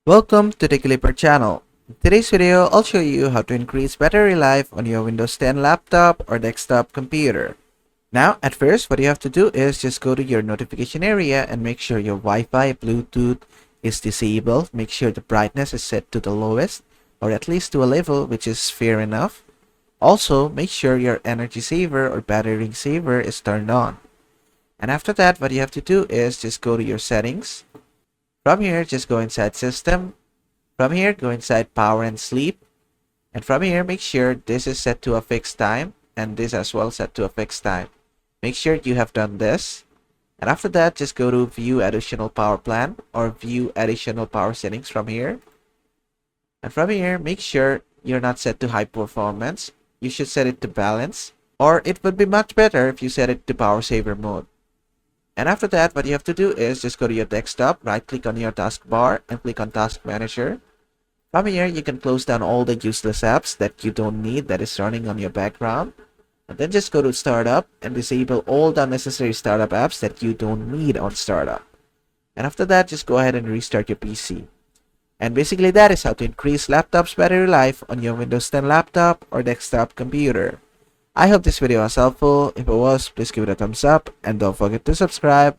Welcome to the Clipper channel. In today's video, I'll show you how to increase battery life on your Windows 10 laptop or desktop computer. Now, at first, what you have to do is just go to your notification area and make sure your Wi-Fi, Bluetooth is disabled. Make sure the brightness is set to the lowest or at least to a level which is fair enough. Also, make sure your energy saver or battery saver is turned on. And after that, what you have to do is just go to your settings. From here, just go inside System. From here, go inside Power and Sleep. And from here, make sure this is set to a fixed time and this as well set to a fixed time. Make sure you have done this. And after that, just go to View Additional Power Plan or View Additional Power Settings from here. And from here, make sure you're not set to high performance. You should set it to balance. Or it would be much better if you set it to power saver mode. And after that, what you have to do is just go to your desktop, right click on your taskbar and click on Task Manager. From here, you can close down all the useless apps that you don't need that is running on your background. And then just go to Startup and disable all the unnecessary startup apps that you don't need on startup. And after that, just go ahead and restart your PC. And basically that is how to increase laptop's battery life on your Windows 10 laptop or desktop computer. I hope this video was helpful. If it was, please give it a thumbs up and don't forget to subscribe.